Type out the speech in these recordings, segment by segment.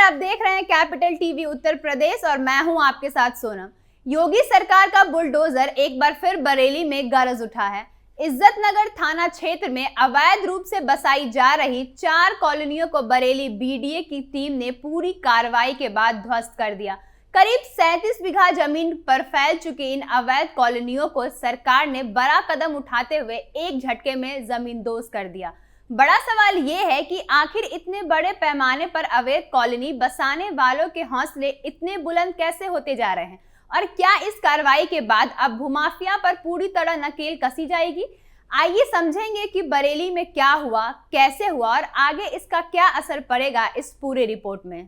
आप देख रहे हैं कैपिटल टीवी उत्तर प्रदेश और मैं हूं आपके साथ सोनम। योगी सरकार का बुलडोजर एक बार फिर बरेली में गरज उठा है। इज्जतनगर थाना क्षेत्र में अवैध रूप से बसाई जा रही 4 कॉलोनियों को बरेली बीडीए की टीम ने पूरी कार्रवाई के बाद ध्वस्त कर दिया। करीब 37 बीघा जमीन पर फैल चुकी इन अवैध कॉलोनियों को सरकार ने बड़ा कदम उठाते हुए एक झटके में जमींदोज कर दिया। बड़ा सवाल ये है कि आखिर इतने बड़े पैमाने पर अवैध कॉलोनी बसाने वालों के हौसले इतने बुलंद कैसे होते जा रहे हैं और क्या इस कार्रवाई के बाद अब भूमाफिया पर पूरी तरह नकेल कसी जाएगी। आइए समझेंगे कि बरेली में क्या हुआ, कैसे हुआ और आगे इसका क्या असर पड़ेगा इस पूरे रिपोर्ट में।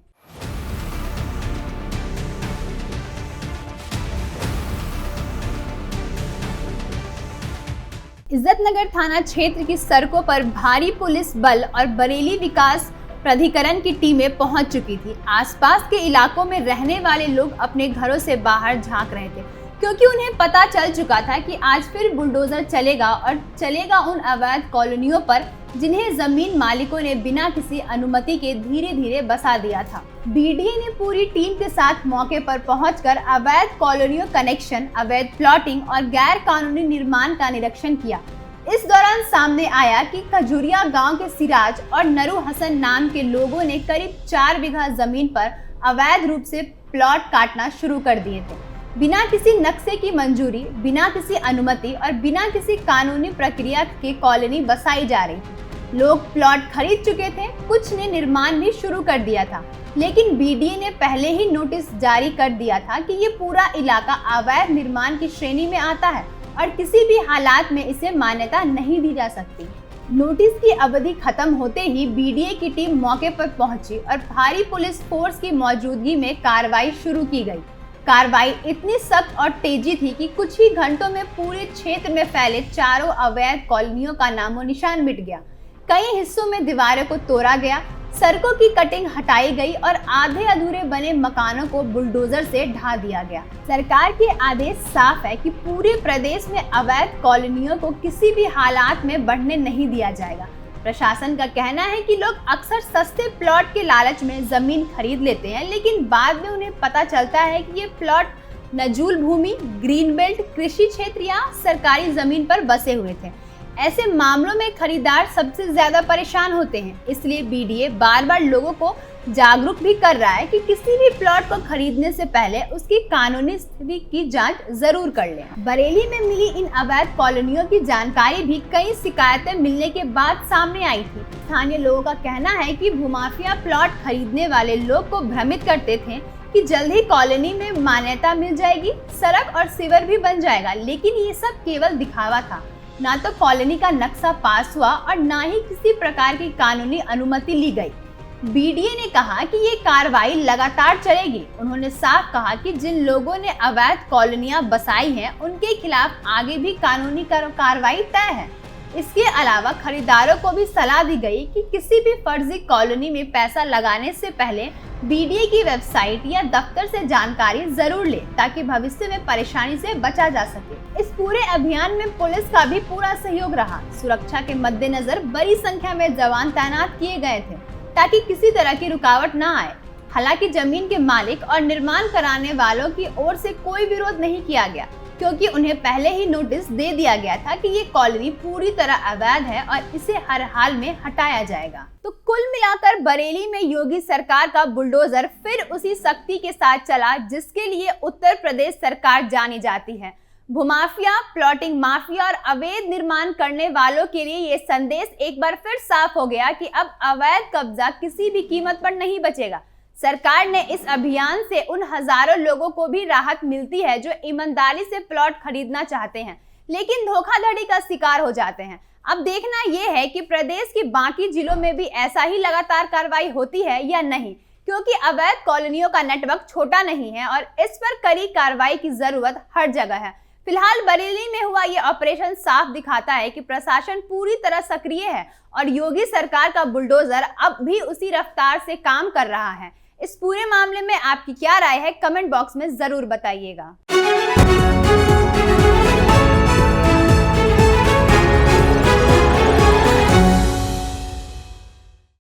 इज्जतनगर थाना क्षेत्र की सड़कों पर भारी पुलिस बल और बरेली विकास प्राधिकरण की टीमें पहुंच चुकी थी। आसपास के इलाकों में रहने वाले लोग अपने घरों से बाहर झांक रहे थे क्योंकि उन्हें पता चल चुका था कि आज फिर बुलडोजर चलेगा और चलेगा उन अवैध कॉलोनियों पर जिन्हें जमीन मालिकों ने बिना किसी अनुमति के धीरे धीरे बसा दिया था। बीडीए ने पूरी टीम के साथ मौके पर पहुंचकर अवैध कॉलोनियों कनेक्शन, अवैध प्लॉटिंग और गैर कानूनी निर्माण का निरीक्षण किया। इस दौरान सामने आया कि खजूरिया गांव के सिराज और नरू हसन नाम के लोगों ने करीब 4 बीघा जमीन पर अवैध रूप से प्लॉट काटना शुरू कर दिए थे। बिना किसी नक्शे की मंजूरी, बिना किसी अनुमति और बिना किसी कानूनी प्रक्रिया के कॉलोनी बसाई जा रही थी। लोग प्लॉट खरीद चुके थे, कुछ ने निर्माण भी शुरू कर दिया था, लेकिन बीडीए ने पहले ही नोटिस जारी कर दिया था कि ये पूरा इलाका अवैध निर्माण की श्रेणी में आता है और किसी भी हालात में इसे मान्यता नहीं दी जा सकती। नोटिस की अवधि खत्म होते ही बीडीए की टीम मौके पर पहुंची और भारी पुलिस फोर्स की मौजूदगी में कार्रवाई शुरू की गई। कार्रवाई इतनी सख्त और तेजी थी कि कुछ ही घंटों में पूरे क्षेत्र में फैले 4 अवैध कॉलोनियों का नामो निशान मिट गया। कई हिस्सों में दीवारों को तोड़ा गया, सड़कों की कटिंग हटाई गई और आधे अधूरे बने मकानों को बुलडोजर से ढा दिया गया। सरकार के आदेश साफ है कि पूरे प्रदेश में अवैध कॉलोनियों को किसी भी हालात में बढ़ने नहीं दिया जाएगा। प्रशासन का कहना है कि लोग अक्सर सस्ते प्लॉट के लालच में जमीन खरीद लेते हैं, लेकिन बाद में उन्हें पता चलता है कि ये प्लॉट नजूल भूमि, ग्रीन बेल्ट, कृषि क्षेत्र या सरकारी जमीन पर बसे हुए थे। ऐसे मामलों में खरीदार सबसे ज्यादा परेशान होते हैं, इसलिए बीडीए बार बार लोगों को जागरूक भी कर रहा है कि किसी भी प्लॉट को खरीदने से पहले उसकी कानूनी स्थिति की जांच जरूर कर लें। बरेली में मिली इन अवैध कॉलोनियों की जानकारी भी कई शिकायतें मिलने के बाद सामने आई थी। स्थानीय लोगों का कहना है कि भूमाफिया प्लॉट खरीदने वाले लोग को भ्रमित करते थे कि जल्द ही कॉलोनी में मान्यता मिल जाएगी, सड़क और सीवर भी बन जाएगा, लेकिन ये सब केवल दिखावा था। ना तो कॉलोनी का नक्शा पास हुआ और ना ही किसी प्रकार की कानूनी अनुमति ली गई। बीडीए ने कहा कि ये कार्रवाई लगातार चलेगी। उन्होंने साफ कहा कि जिन लोगों ने अवैध कॉलोनियां बसाई हैं, उनके खिलाफ आगे भी कानूनी कार्रवाई तय है। इसके अलावा खरीदारों को भी सलाह दी गई कि किसी भी फर्जी कॉलोनी में पैसा लगाने से पहले बीडीए की वेबसाइट या दफ्तर से जानकारी जरूर ले, ताकि भविष्य में परेशानी से बचा जा सके। इस पूरे अभियान में पुलिस का भी पूरा सहयोग रहा। सुरक्षा के मद्देनजर बड़ी संख्या में जवान तैनात किए गए थे ताकि किसी तरह की रुकावट न आए। हालांकि जमीन के मालिक और निर्माण कराने वालों की ओर से कोई विरोध नहीं किया गया, क्योंकि उन्हें पहले ही नोटिस दे दिया गया था कि ये कॉलोनी पूरी तरह अवैध है और इसे हर हाल में हटाया जाएगा। तो कुल मिलाकर बरेली में योगी सरकार का बुलडोजर फिर उसी सख्ती के साथ चला जिसके लिए उत्तर प्रदेश सरकार जानी जाती है। भूमाफिया, प्लॉटिंग माफिया और अवैध निर्माण करने वालों के लिए ये संदेश एक बार फिर साफ हो गया कि अब अवैध कब्जा किसी भी कीमत पर नहीं बचेगा। सरकार ने इस अभियान से उन हजारों लोगों को भी राहत मिलती है जो ईमानदारी से प्लॉट खरीदना चाहते हैं, लेकिन धोखाधड़ी का शिकार हो जाते हैं। अब देखना यह है कि प्रदेश के बाकी जिलों में भी ऐसा ही लगातार कार्रवाई होती है या नहीं, क्योंकि अवैध कॉलोनियों का नेटवर्क छोटा नहीं है और इस पर कड़ी कार्रवाई की जरूरत हर जगह है। फिलहाल बरेली में हुआ ये ऑपरेशन साफ दिखाता है कि प्रशासन पूरी तरह सक्रिय है और योगी सरकार का बुलडोजर अब भी उसी रफ्तार से काम कर रहा है। इस पूरे मामले में आपकी क्या राय है, कमेंट बॉक्स में जरूर बताइएगा।